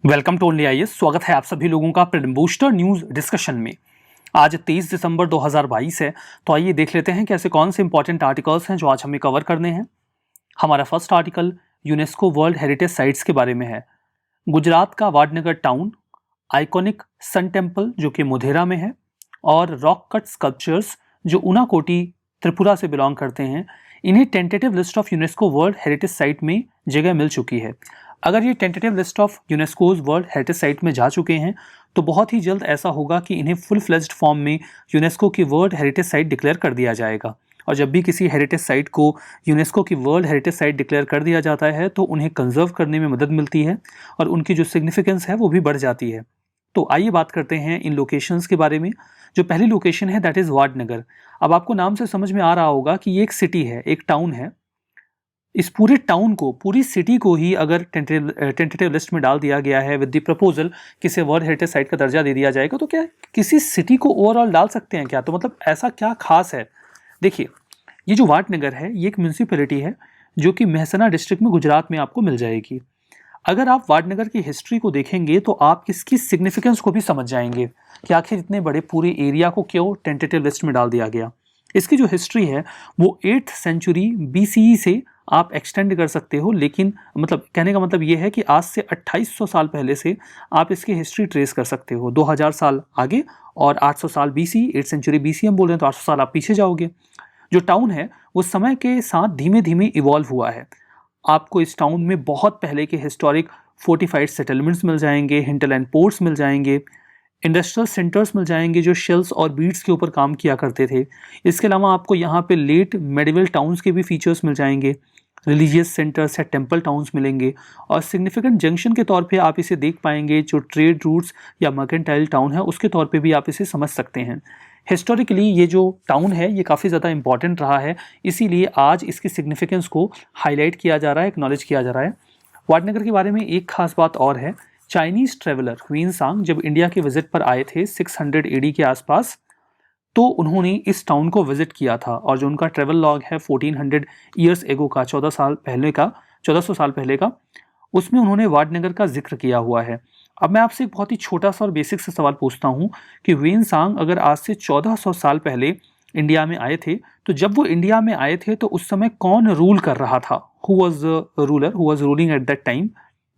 Welcome to only IAS. स्वागत है आप सभी लोगों का प्रीलिम बूस्टर न्यूज डिस्कशन में। आज 23 दिसंबर 2022 है, तो आइए देख लेते हैं कि ऐसे कौन से इंपॉर्टेंट आर्टिकल्स हैं जो आज हमें कवर करने हैं। हमारा first article UNESCO world heritage sites के बारे में है। गुजरात का Vadnagar town, iconic sun temple जो कि मोढेरा में है, और रॉक कट स्कल्पचर्स जो उनाकोटी त्रिपुरा से बिलोंग करते हैं, इन्हें tentative list of UNESCO world heritage site में जगह मिल चुकी है। अगर ये tentative list of UNESCO's world heritage site में जा चुके हैं तो बहुत ही जल्द ऐसा होगा कि इन्हें फुल फ्लेज्ड फॉर्म में यूनेस्को की वर्ल्ड हेरिटेज साइट डिक्लेयर कर दिया जाएगा। और जब भी किसी हेरिटेज साइट को यूनेस्को की वर्ल्ड हेरिटेज साइट डिक्लेयर कर दिया जाता है तो उन्हें कंजर्व करने में मदद मिलती है और उनकी जो सिग्निफिकेंस है वो भी बढ़ जाती है। तो आइए बात करते हैं इन लोकेशंस के बारे में। जो पहली लोकेशन है दैट इज़ वाडनगर। अब आपको नाम से समझ में आ रहा होगा कि ये एक सिटी है, एक टाउन है। इस पूरे टाउन को, पूरी सिटी को ही अगर टेंटेटिव लिस्ट में डाल दिया गया है विद द प्रपोजल कि इसे वर्ल्ड हेरिटेज साइट का दर्जा दे दिया जाएगा, तो क्या किसी सिटी को ओवरऑल डाल सकते हैं क्या? तो मतलब ऐसा क्या खास है? देखिए, ये जो वाडनगर है ये एक म्यूनसिपैलिटी है जो कि मेहसाना डिस्ट्रिक्ट में गुजरात में आपको मिल जाएगी। अगर आप वाडनगर की हिस्ट्री को देखेंगे तो आप इसकी सिग्निफिकेंस को भी समझ जाएंगे कि आखिर इतने बड़े पूरे एरिया को क्यों टेंटेटिव लिस्ट में डाल दिया गया। इसकी जो हिस्ट्री है वो 8th सेंचुरी BCE से आप एक्सटेंड कर सकते हो, लेकिन मतलब कहने का मतलब ये है कि आज से 2800 साल पहले से आप इसकी हिस्ट्री ट्रेस कर सकते हो। 2000 साल आगे और 800 साल BC, 8th सेंचुरी BC हम बोल रहे हैं तो 800 साल आप पीछे जाओगे। जो टाउन है वो समय के साथ धीमे धीमे इवॉल्व हुआ है। आपको इस टाउन में बहुत पहले के हिस्टोरिक फोर्टिफाइड सेटलमेंट्स मिल जाएंगे, हिंटरलैंड पोर्ट्स मिल जाएंगे, इंडस्ट्रियल सेंटर्स मिल जाएंगे जो शेल्स और बीड्स के ऊपर काम किया करते थे। इसके अलावा आपको यहाँ पे लेट मेडिवल टाउन्स के भी फीचर्स मिल जाएंगे, रिलीजियस सेंटर्स या टेम्पल टाउन्स मिलेंगे, और सिग्निफिकेंट जंक्शन के तौर पे आप इसे देख पाएंगे। जो ट्रेड रूट्स या मर्केंटाइल टाउन है उसके तौर पे भी आप इसे समझ सकते हैं। हिस्टोरिकली ये जो टाउन है ये काफ़ी ज़्यादा इंपॉर्टेंट रहा है, इसीलिए आज इसकी सिग्निफिकेंस को हाईलाइट किया जा रहा है, एक्नॉलेज किया जा रहा है। वाडनगर के बारे में एक खास बात और है। चाइनीज़ ट्रेवलर ह्वेनसांग जब इंडिया के विजिट पर आए थे 600 AD के आसपास, तो उन्होंने इस टाउन को विजिट किया था। और जो उनका ट्रेवल लॉग है 1400 ईयर्स एगो का, 1400 साल पहले का, उसमें उन्होंने वाडनगर का जिक्र किया हुआ है। अब मैं आपसे एक बहुत ही छोटा सा और बेसिक सा सवाल पूछता हूँ कि ह्वेनसांग अगर आज से 1400 साल पहले इंडिया में आए थे, तो जब वो इंडिया में आए थे तो उस समय कौन रूल कर रहा था? Who was ruler, who was ruling at that time,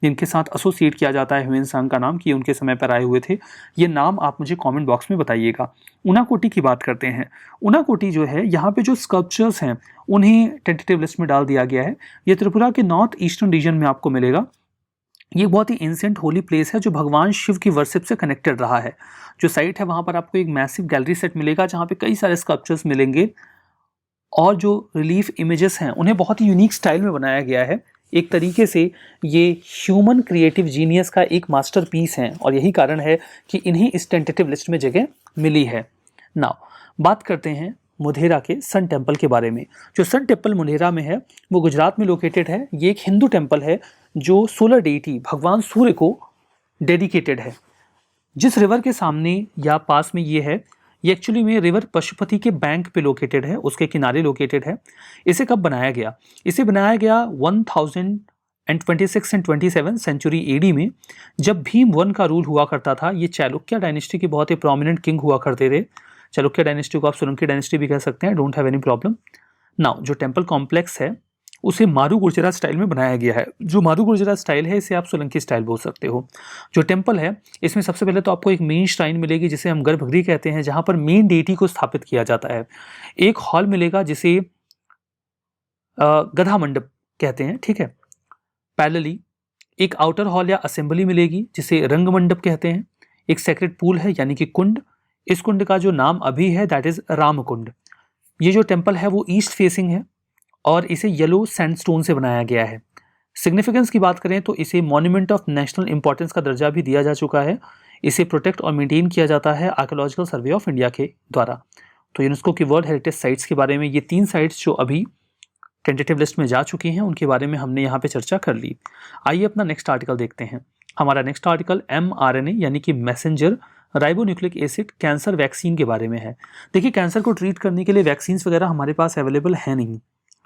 जिनके साथ एसोसिएट किया जाता है ह्वेनसांग का नाम कि उनके समय पर आए हुए थे? ये नाम आप मुझे कमेंट बॉक्स में बताइएगा। उनाकोटी की बात करते हैं। उनाकोटी जो है, यहाँ पे जो स्कल्पचर्स हैं उन्हें टेंटेटिव लिस्ट में डाल दिया गया है। ये त्रिपुरा के नॉर्थ ईस्टर्न रीजन में आपको मिलेगा। ये बहुत ही एंशिएंट होली प्लेस है जो भगवान शिव की वर्शिप से कनेक्टेड रहा है। जो साइट है वहाँ पर आपको एक मैसिव गैलरी सेट मिलेगा जहाँ पे कई सारे स्कल्पचर्स मिलेंगे, और जो रिलीफ इमेजेस हैं उन्हें बहुत ही यूनिक स्टाइल में बनाया गया है। एक तरीके से ये ह्यूमन क्रिएटिव जीनियस का एक मास्टरपीस है और यही कारण है कि इन्हें इस टेंटेटिव लिस्ट में जगह मिली है। नाउ बात करते हैं मोढेरा के सन टेम्पल के बारे में। जो सन टेम्पल मोढेरा में है वो गुजरात में लोकेटेड है। ये एक हिंदू टेम्पल है जो सोलर डेटी भगवान सूर्य को डेडिकेटेड है। जिस रिवर के सामने या पास में ये है, ये एक्चुअली में रिवर पशुपति के बैंक पे लोकेटेड है, उसके किनारे लोकेटेड है। इसे कब बनाया गया? इसे बनाया गया 1026 एंड 27 सेंचुरी AD में, जब भीम वन का रूल हुआ करता था। ये चालुक्य डायनेस्टी के बहुत ही प्रोमिनेंट किंग हुआ करते थे। चालुक्य डायनेस्टी को आप सोलंकी डायनेस्टी भी कह सकते हैं, don't have any problem. Now जो टेम्पल कॉम्प्लेक्स है उसे मारू गुर्जरा स्टाइल में बनाया गया है। जो मारू गुर्जरा स्टाइल है इसे आप सोलंकी स्टाइल बोल सकते हो। जो टेम्पल है इसमें सबसे पहले तो आपको एक मेन श्राइन मिलेगी जिसे हम गर्भगृह कहते हैं, जहाँ पर मेन डेटी को स्थापित किया जाता है। एक हॉल मिलेगा जिसे गधा मंडप कहते हैं, ठीक है। पैरेलली एक आउटर हॉल या असेंबली मिलेगी जिसे रंग मंडप कहते हैं। एक सेक्रेट पूल है यानी कि कुंड। इस कुंड का जो नाम अभी है दैट इज राम कुंड। ये जो टेम्पल है वो ईस्ट फेसिंग है और इसे येलो सैंडस्टोन से बनाया गया है। सिग्निफिकेंस की बात करें तो इसे मॉन्यूमेंट ऑफ नेशनल इंपॉर्टेंस का दर्जा भी दिया जा चुका है। इसे प्रोटेक्ट और मेंटेन किया जाता है आर्कियोलॉजिकल सर्वे ऑफ इंडिया के द्वारा। तो यूनेस्को की वर्ल्ड हेरिटेज साइट्स के बारे में ये 3 साइट्स जो अभी टेंटेटिव लिस्ट में जा चुकी हैं उनके बारे में हमने यहाँ पे चर्चा कर ली। आइए अपना नेक्स्ट आर्टिकल देखते हैं। हमारा नेक्स्ट आर्टिकल mRNA यानी कि messenger ribonucleic acid cancer vaccine के बारे में है। देखिए, कैंसर को ट्रीट करने के लिए वैक्सीन्स वगैरह हमारे पास अवेलेबल है नहीं,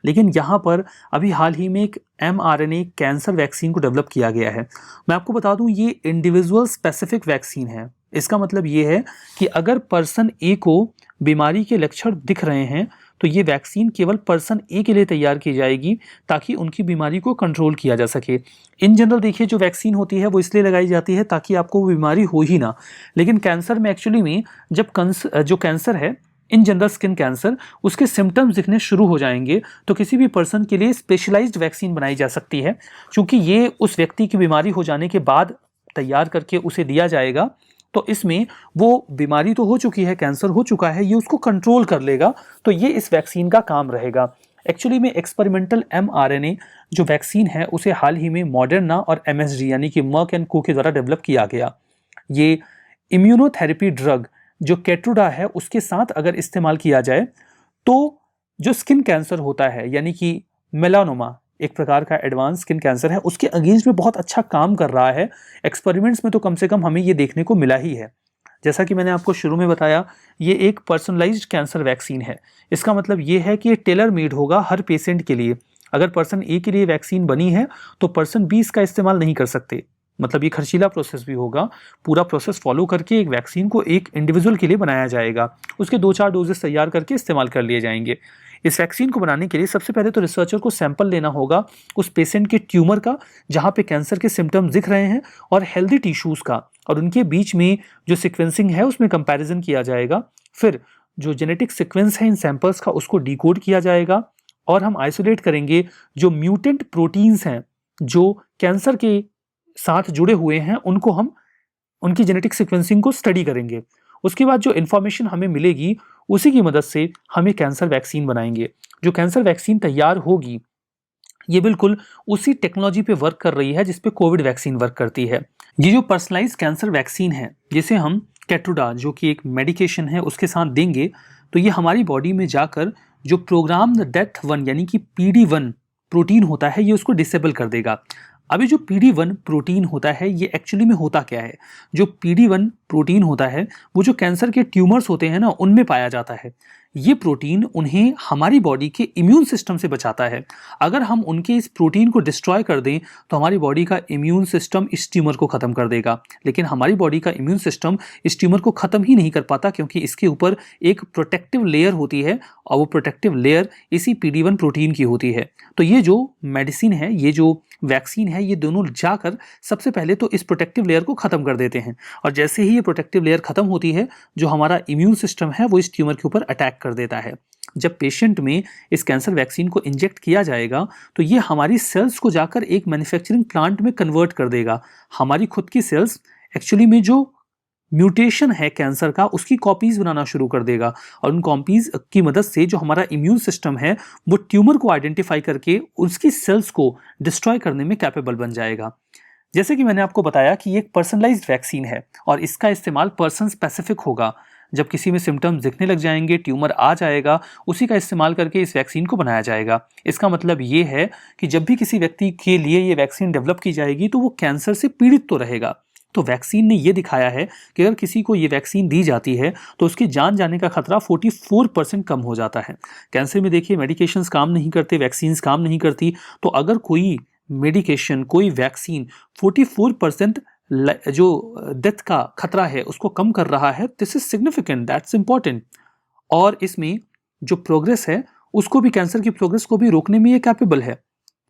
लेकिन यहाँ पर अभी हाल ही में एक mRNA कैंसर वैक्सीन को डेवलप किया गया है। मैं आपको बता दूं ये इंडिविजुअल स्पेसिफिक वैक्सीन है। इसका मतलब ये है कि अगर पर्सन ए को बीमारी के लक्षण दिख रहे हैं तो ये वैक्सीन केवल पर्सन ए के लिए तैयार की जाएगी ताकि उनकी बीमारी को कंट्रोल किया जा सके। इन जनरल देखिए जो वैक्सीन होती है वो इसलिए लगाई जाती है ताकि आपको वो बीमारी हो ही ना, लेकिन कैंसर में एक्चुअली में जब जो कैंसर है इन जनरल स्किन कैंसर उसके सिम्टम्स दिखने शुरू हो जाएंगे तो किसी भी पर्सन के लिए स्पेशलाइज्ड वैक्सीन बनाई जा सकती है, क्योंकि ये उस व्यक्ति की बीमारी हो जाने के बाद तैयार करके उसे दिया जाएगा। तो इसमें वो बीमारी तो हो चुकी है, कैंसर हो चुका है, ये उसको कंट्रोल कर लेगा, तो ये इस वैक्सीन का काम रहेगा। एक्चुअली में एक्सपेरिमेंटल mRNA जो वैक्सीन है उसे हाल ही में मॉडर्ना और MSD यानी कि मर्क एंड को के द्वारा डेवलप किया गया। ये इम्यूनोथेरेपी ड्रग जो केट्रुडा है उसके साथ अगर इस्तेमाल किया जाए तो जो स्किन कैंसर होता है यानी कि मेलानोमा एक प्रकार का एडवांस स्किन कैंसर है उसके अगेंस्ट में बहुत अच्छा काम कर रहा है। एक्सपेरिमेंट्स में तो कम से कम हमें ये देखने को मिला ही है। जैसा कि मैंने आपको शुरू में बताया ये एक पर्सनलाइज्ड कैंसर वैक्सीन है। इसका मतलब ये है कि ये टेलर मेड होगा हर पेशेंट के लिए। अगर पर्सन ए के लिए वैक्सीन बनी है तो पर्सन बी इसका इस्तेमाल नहीं कर सकते। मतलब ये खर्चीला प्रोसेस भी होगा, पूरा प्रोसेस फॉलो करके एक वैक्सीन को एक इंडिविजुअल के लिए बनाया जाएगा, उसके 2-4 डोजेस तैयार करके इस्तेमाल कर लिए जाएंगे। इस वैक्सीन को बनाने के लिए सबसे पहले तो रिसर्चर को सैंपल लेना होगा उस पेशेंट के ट्यूमर का जहाँ पे कैंसर के सिम्टम्स दिख रहे हैं और हेल्दी टिश्यूज़ का, और उनके बीच में जो सिक्वेंसिंग है उसमें कंपैरिजन किया जाएगा। फिर जो जेनेटिक सिक्वेंस है इन सैंपल्स का उसको डिकोड किया जाएगा और हम आइसोलेट करेंगे जो म्यूटेंट प्रोटीन्स हैं जो कैंसर के साथ जुड़े हुए हैं, उनको हम उनकी जेनेटिक सीक्वेंसिंग को स्टडी करेंगे। उसके बाद जो इन्फॉर्मेशन हमें मिलेगी उसी की मदद से हम एक कैंसर वैक्सीन बनाएंगे। जो कैंसर वैक्सीन तैयार होगी ये बिल्कुल उसी टेक्नोलॉजी पे वर्क कर रही है जिस पे कोविड वैक्सीन वर्क करती है। ये जो पर्सनलाइज्ड कैंसर वैक्सीन है जिसे हम केट्रुडा जो कि एक मेडिकेशन है उसके साथ देंगे तो ये हमारी बॉडी में जाकर जो प्रोग्राम डेथ 1 यानी कि PD1 प्रोटीन होता है ये उसको डिसेबल कर देगा। अभी जो PD1 प्रोटीन होता है ये एक्चुअली में होता क्या है? जो PD1 प्रोटीन होता है वो जो कैंसर के ट्यूमर्स होते हैं ना उनमें पाया जाता है। ये प्रोटीन उन्हें हमारी बॉडी के इम्यून सिस्टम से बचाता है। अगर हम उनके इस प्रोटीन को डिस्ट्रॉय कर दें तो हमारी बॉडी का इम्यून सिस्टम इस ट्यूमर को ख़त्म कर देगा, लेकिन हमारी बॉडी का इम्यून सिस्टम इस ट्यूमर को ख़त्म ही नहीं कर पाता क्योंकि इसके ऊपर एक प्रोटेक्टिव लेयर होती है और वो प्रोटेक्टिव लेयर इसी PD1 प्रोटीन की होती है। तो ये जो मेडिसिन है, ये जो वैक्सीन है, ये दोनों जाकर सबसे पहले तो इस प्रोटेक्टिव लेयर को ख़त्म कर देते हैं और जैसे ही ये प्रोटेक्टिव लेयर ख़त्म होती है जो हमारा इम्यून सिस्टम है वो इस ट्यूमर के ऊपर अटैक कर देता है। जब पेशेंट में इस कैंसर वैक्सीन को इंजेक्ट किया जाएगा तो ये हमारी सेल्स को जाकर एक मैन्युफैक्चरिंग प्लांट में कन्वर्ट कर देगा। हमारी खुद की सेल्स एक्चुअली में जो म्यूटेशन है कैंसर का उसकी कॉपीज बनाना शुरू कर देगा और उन कॉपीज की मदद से जो हमारा इम्यून सिस्टम है वो ट्यूमर को आइडेंटिफाई करके उसकी सेल्स को डिस्ट्रॉय करने में कैपेबल बन जाएगा। जैसे कि मैंने आपको बताया कि ये एक पर्सनलाइज्ड वैक्सीन है और इसका इस्तेमाल पर्सन स्पेसिफिक होगा। जब किसी में सिम्टम्स दिखने लग जाएंगे, ट्यूमर आ जाएगा, उसी का इस्तेमाल करके इस वैक्सीन को बनाया जाएगा। इसका मतलब ये है कि जब भी किसी व्यक्ति के लिए ये वैक्सीन डेवलप की जाएगी तो वो कैंसर से पीड़ित तो रहेगा। तो वैक्सीन ने ये दिखाया है कि अगर किसी को ये वैक्सीन दी जाती है तो उसकी जान जाने का खतरा 44% कम हो जाता है। कैंसर में देखिए मेडिकेशंस काम नहीं करते, वैक्सीन्स काम नहीं करती, तो अगर कोई मेडिकेशन, कोई वैक्सीन 44% जो डेथ का खतरा है उसको कम कर रहा है, this is significant, that's important. और इसमें जो प्रोग्रेस है उसको भी, कैंसर की प्रोग्रेस को भी रोकने में ये कैपेबल है।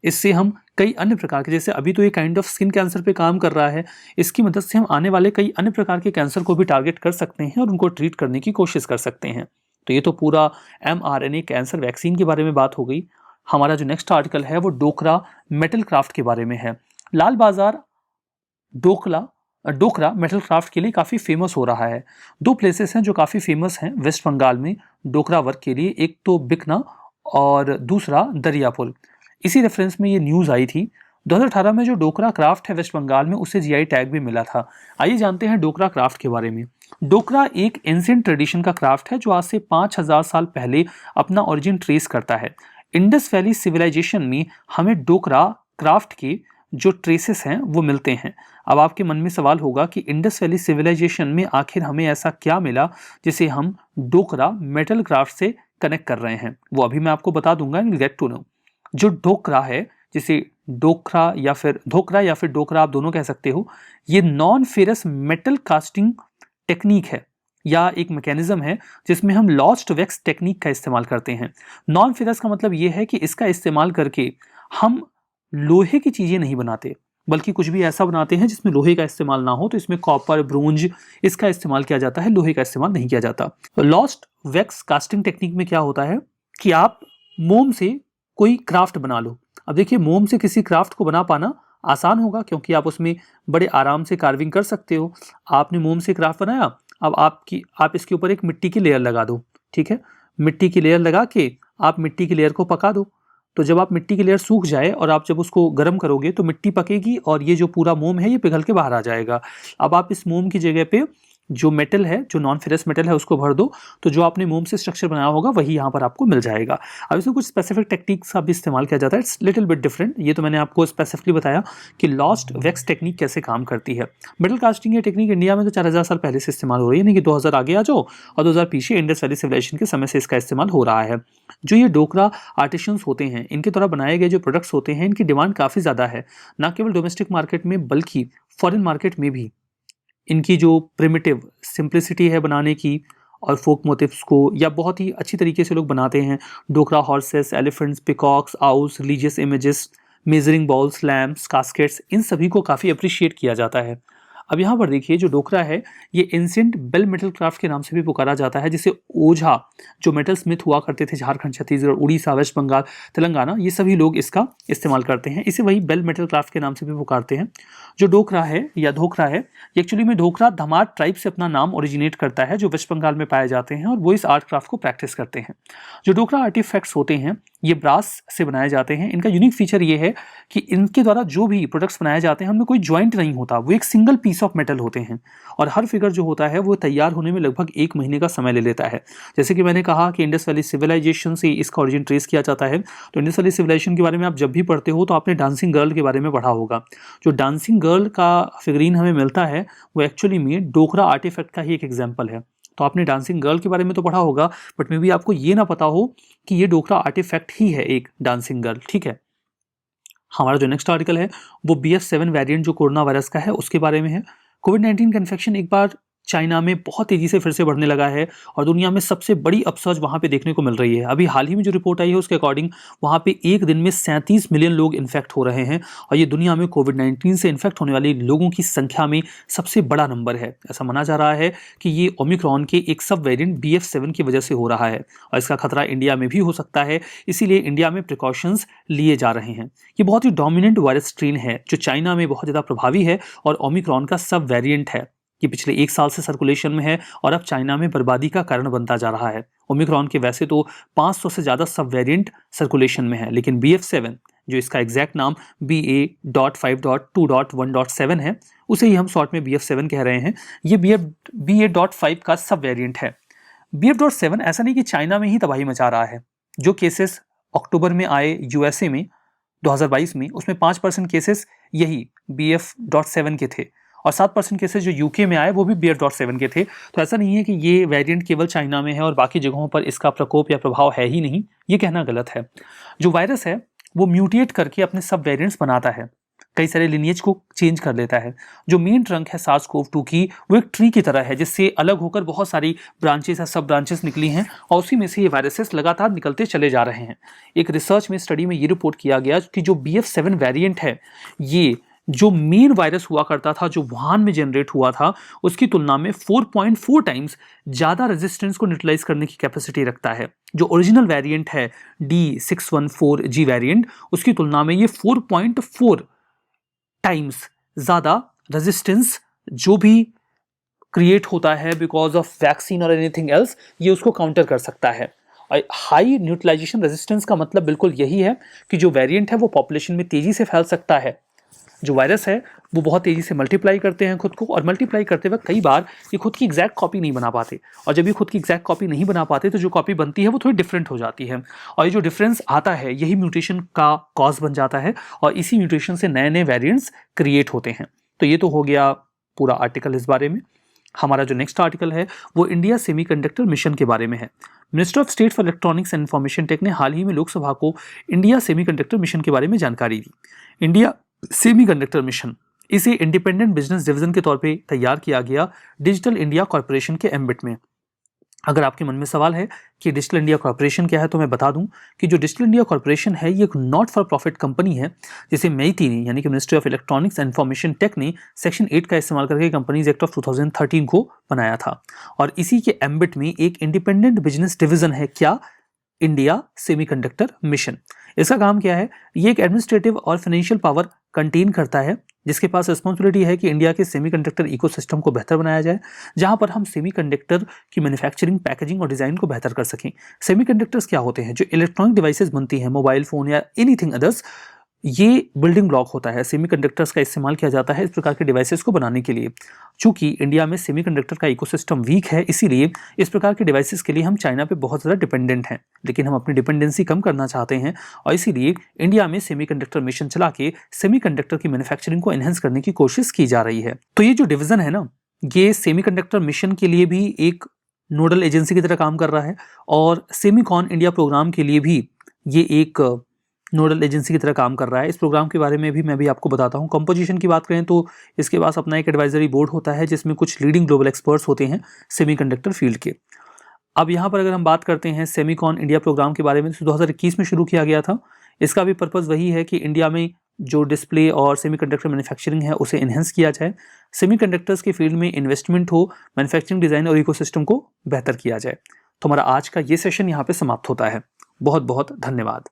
इससे हम कई अन्य प्रकार के, जैसे अभी तो ये काइंड ऑफ स्किन कैंसर पे काम कर रहा है, इसकी मदद से हम आने वाले कई अन्य प्रकार के कैंसर को भी टारगेट कर सकते हैं और उनको ट्रीट करने की कोशिश कर सकते हैं। तो ये तो पूरा mRNA कैंसर वैक्सीन के बारे में बात हो गई। हमारा जो नेक्स्ट आर्टिकल है वो डोकरा मेटल क्राफ्ट के बारे में है। लाल बाजार डोकरा मेटल क्राफ्ट के लिए काफ़ी फेमस हो रहा है। 2 प्लेसेस हैं जो काफ़ी फेमस हैं वेस्ट बंगाल में डोकरा वर्क के लिए, एक तो बिकना और दूसरा दरियापुर। इसी रेफरेंस में ये न्यूज़ आई थी। 2018 में जो डोकरा क्राफ्ट है वेस्ट बंगाल में उसे GI टैग भी मिला था। आइए जानते हैं डोकरा क्राफ्ट के बारे में। डोकरा एक एंशिएंट ट्रेडिशन का क्राफ्ट है जो आज से 5000 साल पहले अपना ओरिजिन ट्रेस करता है। इंडस वैली सिविलाइजेशन में हमें डोकरा क्राफ्ट के जो ट्रेसेस हैं वो मिलते हैं। अब आपके मन में सवाल होगा कि इंडस वैली सिविलाइजेशन में आखिर हमें ऐसा क्या मिला जिसे हम डोकरा मेटल क्राफ्ट से कनेक्ट कर रहे हैं वो अभी मैं आपको बता दूंगा, एंड गेट टू नो। जो डोकरा है, जिसे डोकरा या फिर धोकरा या फिर डोकरा आप दोनों कह सकते हो, ये non ferrous metal casting technique है या एक मैकेनिज्म है जिसमें हम लॉस्ट वैक्स टेक्निक का इस्तेमाल करते हैं। नॉन फेरस का मतलब ये है कि इसका इस्तेमाल करके हम लोहे की चीजें नहीं बनाते, बल्कि कुछ भी ऐसा बनाते हैं जिसमें लोहे का इस्तेमाल ना हो। तो इसमें कॉपर, ब्रोंज इसका इस्तेमाल किया जाता है, लोहे का इस्तेमाल नहीं किया जाता। तो लॉस्ट वैक्स कास्टिंग टेक्निक में क्या होता है कि आप मोम से कोई क्राफ्ट बना लो। अब देखिए, मोम से किसी क्राफ्ट को बना पाना आसान होगा क्योंकि आप उसमें बड़े आराम से कार्विंग कर सकते हो। आपने मोम से क्राफ्ट बनाया, अब आप इसके ऊपर एक मिट्टी की लेयर लगा दो, ठीक है। मिट्टी की लेयर लगा के आप मिट्टी की लेयर को पका दो। तो जब आप मिट्टी की लेयर सूख जाए और आप जब उसको गर्म करोगे तो मिट्टी पकेगी और ये जो पूरा मोम है ये पिघल के बाहर आ जाएगा। अब आप इस मोम की जगह पे जो मेटल है, जो नॉन फेरस मेटल है, उसको भर दो, तो जो आपने मोम से स्ट्रक्चर बनाया होगा वही यहाँ पर आपको मिल जाएगा। अब इसमें कुछ स्पेसिफिक टेक्निक्स का भी इस्तेमाल किया जाता है, इट्स लिटिल बिट डिफरेंट। ये तो मैंने आपको स्पेसिफिकली बताया कि लॉस्ट वैक्स टेक्निक कैसे काम करती है। मेटल कास्टिंग ये टेक्निक इंडिया में तो 4000 साल पहले से इस्तेमाल हो रही है, यानी कि 2000 आगे आ जाओ और 2000 पीछे इंडस वैली सिविलाइजेशन के समय से इसका इस्तेमाल हो रहा है। जो ये डोकरा आर्टिशंस होते हैं, इनके द्वारा बनाए गए जो प्रोडक्ट्स होते हैं, इनकी डिमांड काफ़ी ज़्यादा है, ना केवल डोमेस्टिक मार्केट में बल्कि फॉरेन मार्केट में भी। इनकी जो प्रिमिटिव सिंप्लिसिटी है बनाने की और फोक मोटिव्स को या बहुत ही अच्छी तरीके से लोग बनाते हैं। Dokra horses, elephants, peacocks, owls, religious images, measuring bowls, lamps, caskets, इन सभी को काफ़ी अप्रिशिएट किया जाता है। अब यहाँ पर देखिए, जो डोकरा है ये एंशिएंट बेल मेटल क्राफ्ट के नाम से भी पुकारा जाता है, जिसे ओझा जो मेटल स्मिथ हुआ करते थे झारखंड, छत्तीसगढ़, उड़ीसा, वेस्ट बंगाल, तेलंगाना, ये सभी लोग इसका इस्तेमाल करते हैं। इसे वही बेल मेटल क्राफ्ट के नाम से भी पुकारते हैं। जो डोकरा है या धोकरा है, ये एक्चुअली में ढोकरा धमार ट्राइब से अपना नाम ओरिजिनेट करता है, जो वेस्ट बंगाल में पाए जाते हैं और वो इस आर्ट क्राफ्ट को प्रैक्टिस करते हैं। जो डोकरा आर्टिफैक्ट्स होते हैं ये ब्रास से बनाए जाते हैं। इनका यूनिक फीचर ये है कि इनके द्वारा जो भी प्रोडक्ट्स बनाए जाते हैं उनमें कोई जॉइंट नहीं होता, वो एक सिंगल पीस ऑफ मेटल होते हैं और हर फिगर जो होता है वो तैयार होने में लगभग 1 महीने का समय ले लेता है। जैसे कि मैंने कहा कि इंडस वैली सिविलाइजेशन से इसका ओरिजिन ट्रेस किया जाता है, तो इंडस वैली सिविलाइजेशन के बारे में आप जब भी पढ़ते हो तो आपने डांसिंग गर्ल के बारे में पढ़ा होगा। जो डांसिंग गर्ल का फिगरीन हमें मिलता है वो एक्चुअली में डोकरा आर्टिफैक्ट का ही एक एग्जाम्पल है। तो आपने डांसिंग गर्ल के बारे में तो पढ़ा होगा, बट मे बी आपको ये ना पता हो कि ये डोकरा आर्टिफैक्ट ही है एक डांसिंग गर्ल, ठीक है। हमारा जो नेक्स्ट आर्टिकल है वो BF7 वेरिएंट जो कोरोना वायरस का है उसके बारे में है। कोविड-19 का इन्फेक्शन एक बार चाइना में बहुत तेजी से फिर से बढ़ने लगा है और दुनिया में सबसे बड़ी अपसर्ज वहाँ पे देखने को मिल रही है। अभी हाल ही में जो रिपोर्ट आई है उसके अकॉर्डिंग वहाँ पे एक दिन में 37 मिलियन लोग इन्फेक्ट हो रहे हैं और ये दुनिया में कोविड-19 से इन्फेक्ट होने वाले लोगों की संख्या में सबसे बड़ा नंबर है। ऐसा माना जा रहा है कि ये ओमिक्रॉन के एक सब वेरिएंट BF7 की वजह से हो रहा है और इसका खतरा इंडिया में भी हो सकता है, इसीलिए इंडिया में प्रिकॉशंस लिए जा रहे हैं। ये बहुत ही डोमिनेंट वायरस स्ट्रेन है जो चाइना में बहुत ज़्यादा प्रभावी है और ओमिक्रॉन का सब वेरिएंट है। ये पिछले 1 साल से सर्कुलेशन में है और अब चाइना में बर्बादी का कारण बनता जा रहा है। ओमिक्रॉन के वैसे तो 500 से ज़्यादा सब वेरिएंट सर्कुलेशन में है, लेकिन BF7 जो इसका एग्जैक्ट नाम BA.5.2.1.7 है, उसे ही हम शॉर्ट में BF7 कह रहे हैं। ये BA.5 का सब वेरिएंट है। BF.7 ऐसा नहीं कि चाइना में ही तबाही मचा रहा है। जो केसेस अक्टूबर में आए USA में 2022 में, उसमें 5% केसेस यही BF.7 के थे और 7% केसेस जो UK में आए वो भी BF.7 के थे। तो ऐसा नहीं है कि ये वेरिएंट केवल चाइना में है और बाकी जगहों पर इसका प्रकोप या प्रभाव है ही नहीं, ये कहना गलत है। जो वायरस है वो म्यूटेट करके अपने सब वेरिएंट्स बनाता है, कई सारे लिनिएज को चेंज कर लेता है। जो मेन ट्रंक है SARS-CoV-2 की वो एक ट्री की तरह है जिससे अलग होकर बहुत सारी ब्रांचेस या सब ब्रांचेस निकली हैं और उसी में से ये वायरसेस लगातार निकलते चले जा रहे हैं। एक रिसर्च में, स्टडी में ये रिपोर्ट किया गया कि जो BF7 वेरिएंट है ये जो मेन वायरस हुआ करता था जो वुहान में जनरेट हुआ था उसकी तुलना में 4.4 टाइम्स ज़्यादा रेजिस्टेंस को न्यूट्रलाइज करने की कैपेसिटी रखता है। जो ओरिजिनल वेरिएंट है D614G वेरिएंट, उसकी तुलना में ये 4.4 टाइम्स ज़्यादा रेजिस्टेंस जो भी क्रिएट होता है बिकॉज ऑफ वैक्सीन और एनीथिंग एल्स, ये उसको काउंटर कर सकता है। और हाई न्यूट्रलाइजेशन रेजिस्टेंस का मतलब बिल्कुल यही है कि जो वेरिएंट है वो पॉपुलेशन में तेज़ी से फैल सकता है। जो वायरस है वो बहुत तेज़ी से मल्टीप्लाई करते हैं खुद को और मल्टीप्लाई करते वक्त कई बार ये खुद की एग्जैक्ट कॉपी नहीं बना पाते और जब ये खुद की एग्जैक्ट कॉपी नहीं बना पाते तो जो कॉपी बनती है वो थोड़ी डिफरेंट हो जाती है और ये जो डिफरेंस आता है यही म्यूटेशन का कॉज बन जाता है और इसी म्यूटेशन से नए नए वेरिएंट्स क्रिएट होते हैं। तो ये तो हो गया पूरा आर्टिकल इस बारे में। हमारा जो नेक्स्ट आर्टिकल है वो इंडिया सेमीकंडक्टर मिशन के बारे में है। Minister of state for electronics and information tech ने हाल ही में लोकसभा को इंडिया सेमीकंडक्टर मिशन के बारे में जानकारी दी। इंडिया सेमीकंडक्टर मिशन, इसे इंडिपेंडेंट बिजनेस डिवीजन के तौर पे तैयार किया गया डिजिटल इंडिया कॉर्पोरेशन के एम्बिट में। अगर आपके मन में सवाल है कि डिजिटल इंडिया कॉर्पोरेशन क्या है, तो मैं बता दूं कि जो डिजिटल इंडिया कॉर्पोरेशन है ये एक नॉट फॉर प्रॉफिट कंपनी है, जिसे MeitY ने यानी कि ministry of electronics and information tech ने सेक्शन 8 का इस्तेमाल करके कंपनीज एक्ट ऑफ 2013 को बनाया था। और इसी के एम्बिट में एक इंडिपेंडेंट बिजनेस डिवीजन है, क्या? India semiconductor mission. इसका काम क्या है? ये एक एडमिनिस्ट्रेटिव और फाइनेंशियल पावर कंटेन करता है, जिसके पास रिस्पॉन्सिबिलिटी है कि इंडिया के सेमीकंडक्टर इकोसिस्टम को बेहतर बनाया जाए, जहां पर हम सेमीकंडक्टर की मैन्युफैक्चरिंग, पैकेजिंग और डिजाइन को बेहतर कर सकें। सेमीकंडक्टर्स क्या होते हैं? जो इलेक्ट्रॉनिक डिवाइसेस बनती हैं, मोबाइल फोन या एनीथिंग अदर्स, ये बिल्डिंग ब्लॉक होता है। सेमीकंडक्टर्स का इस्तेमाल किया जाता है इस प्रकार के डिवाइसेस को बनाने के लिए। चूंकि इंडिया में सेमीकंडक्टर का इकोसिस्टम वीक है, इसीलिए इस प्रकार के डिवाइसेस के लिए हम चाइना पे बहुत ज़्यादा डिपेंडेंट हैं। लेकिन हम अपनी डिपेंडेंसी कम करना चाहते हैं और इसीलिए इंडिया में सेमीकंडक्टर मिशन चला के सेमीकंडक्टर की मैन्युफैक्चरिंग को एनहेंस करने की कोशिश की जा रही है। तो ये जो डिवीजन है ना, ये सेमीकंडक्टर मिशन के लिए भी एक नोडल एजेंसी की तरह काम कर रहा है और सेमीकॉन इंडिया प्रोग्राम के लिए भी ये एक नोडल एजेंसी की तरह काम कर रहा है। इस प्रोग्राम के बारे में भी मैं भी आपको बताता हूँ। कंपोजिशन की बात करें तो इसके पास अपना एक एडवाइजरी बोर्ड होता है, जिसमें कुछ लीडिंग ग्लोबल एक्सपर्ट्स होते हैं सेमीकंडक्टर फील्ड के। अब यहाँ पर अगर हम बात करते हैं सेमीकॉन इंडिया प्रोग्राम के बारे में, तो 2021 में शुरू किया गया था। इसका भी पर्पज़ वही है कि इंडिया में जो डिस्प्ले और सेमीकंडक्टर मैन्युफैक्चरिंग है उसे इन्हेंस किया जाए, सेमीकंडक्टर्स के फील्ड में इन्वेस्टमेंट हो, मैन्युफैक्चरिंग डिज़ाइन और इकोसिस्टम को बेहतर किया जाए। तो हमारा आज का ये सेशन यहाँ पे समाप्त होता है। बहुत बहुत धन्यवाद।